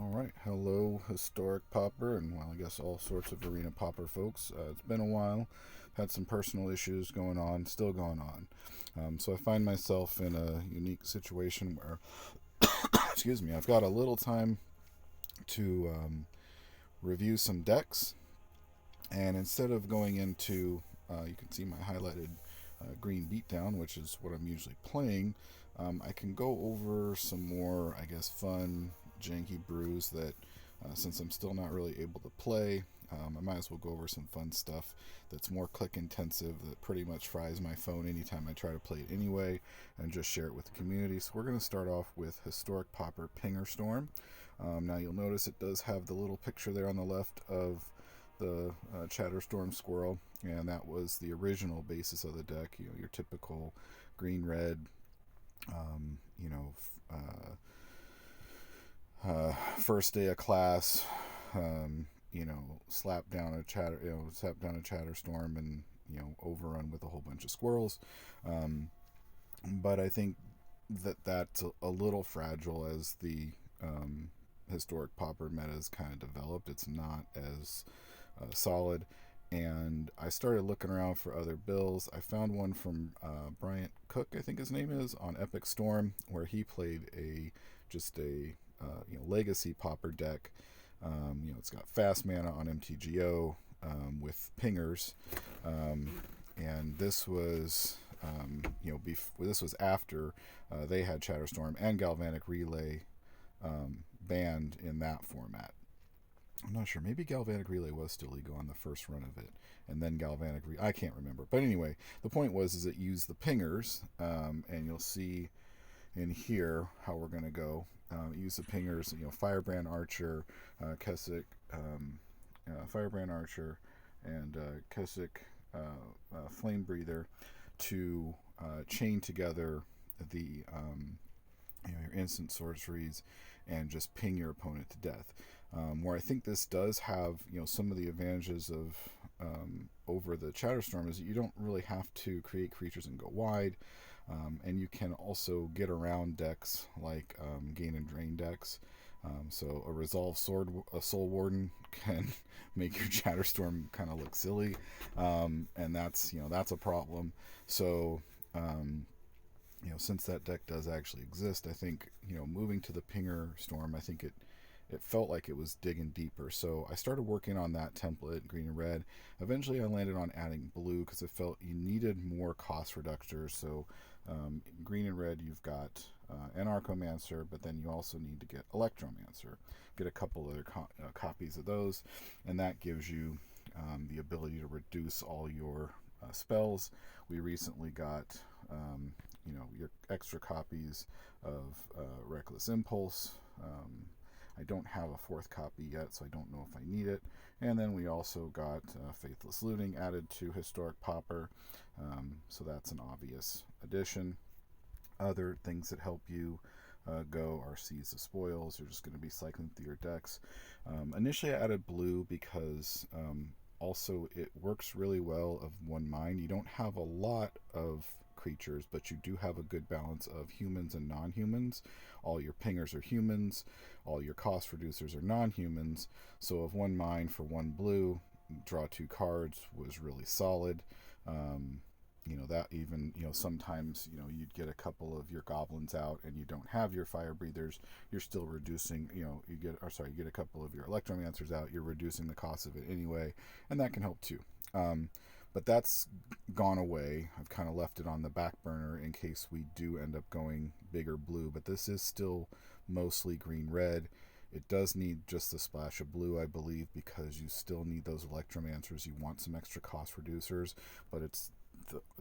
All right, hello, historic Pauper, and well, I guess all sorts of arena Pauper folks. It's been a while. Had some personal issues going on, still going on. So I find myself in a unique situation where, excuse me, I've got a little time to review some decks, and instead of going into, you can see my highlighted green beatdown, which is what I'm usually playing. I can go over some more, I guess, fun, janky brews that, since I'm still not really able to play, I might as well go over some fun stuff that's more click intensive, that pretty much fries my phone anytime I try to play it anyway, and just share it with the community. So we're going to start off with Historic Pauper Pinger Storm. Now you'll notice it does have the little picture there on the left of the Chatterstorm Squirrel, and that was the original basis of the deck. You know, your typical green red, um, you know, first day of class, slap down a Chatterstorm, and overrun with a whole bunch of squirrels. Um, but I think that's a little fragile as the historic Pauper meta has kind of developed. It's not as solid. And I started looking around for other bills. I found one from Bryant Cook, I think his name is, on Epic Storm, where he played a legacy Pauper deck. It's got fast mana on MTGO with pingers, um, and this was after they had Chatterstorm and Galvanic Relay banned in that format. I'm not sure. Maybe Galvanic Relay was still legal on the first run of it, and then I can't remember. But anyway, the point was is it used the pingers, and you'll see in here how we're going to go. Use the pingers, Firebrand Archer, Keswick, Firebrand Archer, and Keswick Flame Breather to chain together the your instant sorceries and just ping your opponent to death. Where I think this does have some of the advantages of over the Chatterstorm is that you don't really have to create creatures and go wide, and you can also get around decks like gain and drain decks. So a Soul Warden can make your Chatterstorm kind of look silly, and that's a problem. So since that deck does actually exist, I think moving to the Pinger Storm, I think it felt like it was digging deeper. So I started working on that template, green and red. Eventually, I landed on adding blue because I felt you needed more cost reductors. So green and red, you've got Anarchomancer, but then you also need to get Electromancer. Get a couple other copies of those, and that gives you the ability to reduce all your spells. We recently got your extra copies of Reckless Impulse. I don't have a fourth copy yet, so I don't know if I need it. And then we also got Faithless Looting added to Historic Pauper, so that's an obvious addition. Other things that help you go are Seize the Spoils. You're just going to be cycling through your decks. Initially, I added blue because also it works really well of one mind. You don't have a lot of creatures, but you do have a good balance of humans and non-humans. All your pingers are humans, all your cost reducers are non-humans. So of one mind for one blue, draw two cards was really solid. That even sometimes you'd get a couple of your goblins out and you don't have your fire breathers, you're still reducing, you get a couple of your electromancers out, you're reducing the cost of it anyway, and that can help too. But that's gone away. I've kind of left it on the back burner in case we do end up going bigger blue, but this is still mostly green red. It does need just a splash of blue, I believe, because you still need those electromancers. You want some extra cost reducers, but it's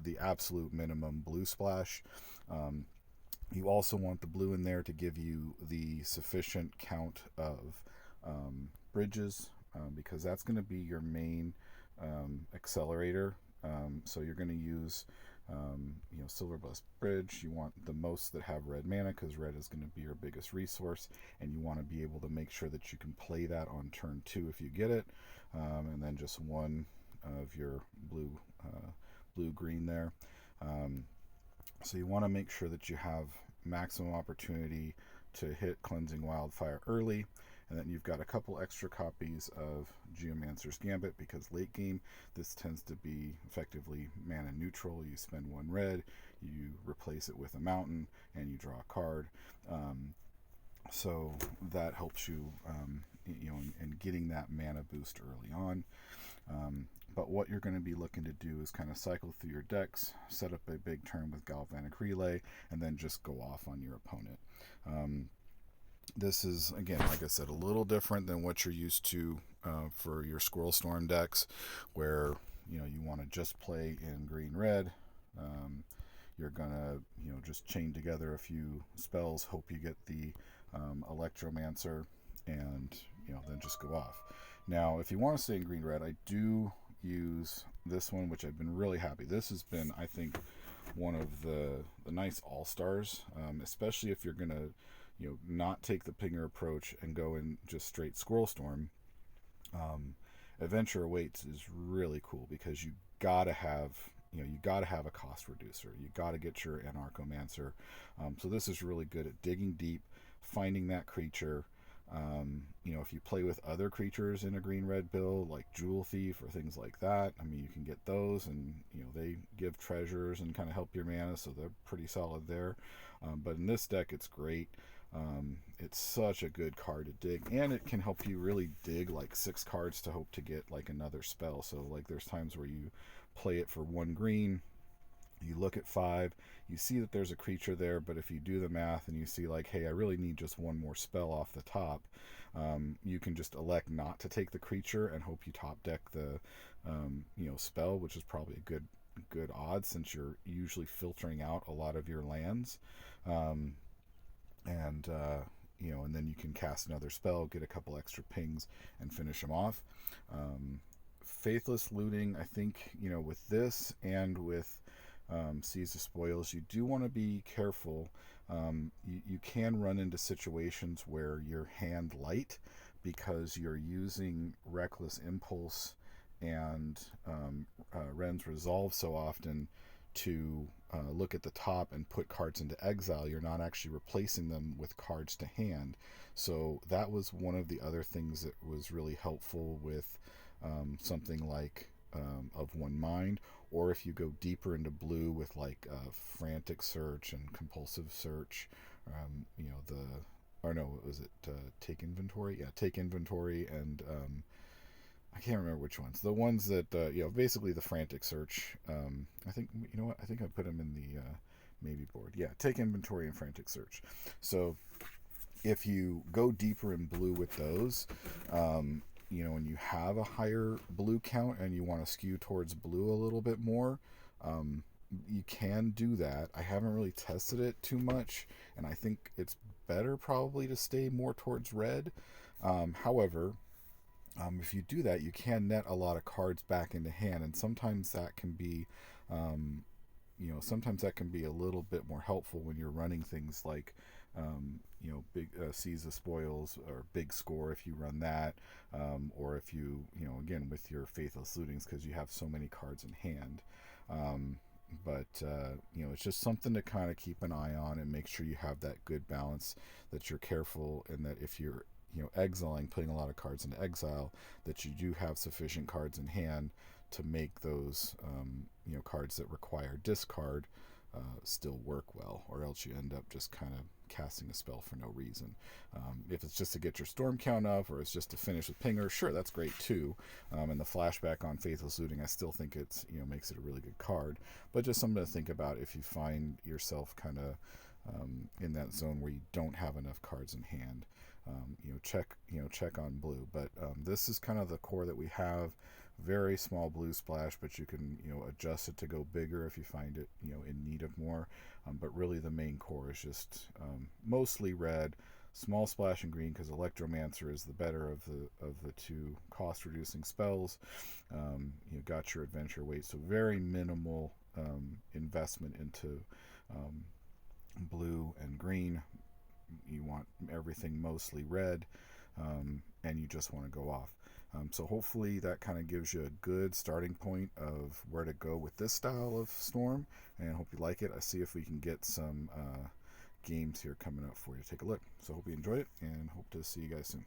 the absolute minimum blue splash. You also want the blue in there to give you the sufficient count of bridges, because that's going to be your main accelerator. So you're going to use Silver Blessed Bridge. You want the most that have red mana because red is going to be your biggest resource, and you want to be able to make sure that you can play that on turn 2 if you get it, and then just one of your blue green there. So you want to make sure that you have maximum opportunity to hit Cleansing Wildfire early, And then you've got a couple extra copies of Geomancer's Gambit, because late game this tends to be effectively mana neutral. You spend 1 red, you replace it with a mountain, and you draw a card. So that helps you, in getting that mana boost early on. But what you're going to be looking to do is kind of cycle through your decks, set up a big turn with Galvanic Relay, and then just go off on your opponent. This is, again, like I said, a little different than what you're used to for your Squirrel Storm decks, where you want to just play in green-red. You're gonna just chain together a few spells, hope you get the Electromancer, and then just go off. Now, if you want to stay in green-red, I do use this one, which I've been really happy. This has been, I think, one of the nice all-stars, especially if you're gonna not take the Pinger approach and go in just straight Squirrel Storm. Adventure Awaits is really cool, because you gotta have a cost reducer. You gotta get your Anarchomancer. So this is really good at digging deep, finding that creature. If you play with other creatures in a green-red build, like Jewel Thief or things like that, you can get those, and they give treasures and kind of help your mana, so they're pretty solid there. But in this deck, it's great. It's such a good card to dig, and it can help you really dig like 6 cards to hope to get like another spell. So like there's times where you play it for 1 green, you look at 5, you see that there's a creature there, but if you do the math and you see like, hey, I really need just 1 more spell off the top, you can just elect not to take the creature and hope you top deck the spell, which is probably a good odds, since you're usually filtering out a lot of your lands. And then you can cast another spell, get a couple extra pings, and finish them off. Faithless Looting, I think, with this and with Seize the Spoils, you do want to be careful. You can run into situations where you're hand light, because you're using Reckless Impulse and Ren's Resolve so often to look at the top and put cards into exile. You're not actually replacing them with cards to hand. So that was one of the other things that was really helpful with something like Of One Mind, or if you go deeper into blue with like Frantic Search and Compulsive Search, Take Inventory? Yeah, Take Inventory, and I can't remember which ones. The ones that, basically the Frantic Search. I think, I think I put them in the maybe board. Yeah, Take Inventory and Frantic Search. So if you go deeper in blue with those, and you have a higher blue count and you want to skew towards blue a little bit more, you can do that. I haven't really tested it too much, and I think it's better probably to stay more towards red. However, if you do that, you can net a lot of cards back into hand, and sometimes that can be, a little bit more helpful when you're running things like, big Seize the Spoils or Big Score if you run that, or if you, again with your Faithless Lootings, because you have so many cards in hand. It's just something to kind of keep an eye on and make sure you have that good balance, that you're careful, and that if you're exiling, putting a lot of cards into exile, that you do have sufficient cards in hand to make those cards that require discard still work well, or else you end up just kind of casting a spell for no reason. If it's just to get your storm count up, or it's just to finish with Pinger, sure, that's great too. And the flashback on Faithless Looting, I still think it's makes it a really good card, but just something to think about if you find yourself kind of in that zone where you don't have enough cards in hand. Check on blue. But this is kind of the core that we have. Very small blue splash, but you can adjust it to go bigger if you find it in need of more. But really, the main core is just mostly red, small splash in green, because Electromancer is the better of the two cost reducing spells. You got your Adventure Weight, so very minimal investment into blue and green. You want everything mostly red, and you just want to go off. So hopefully that kind of gives you a good starting point of where to go with this style of Storm, and I hope you like it. I see if we can get some games here coming up for you to take a look. So hope you enjoyed it, and hope to see you guys soon.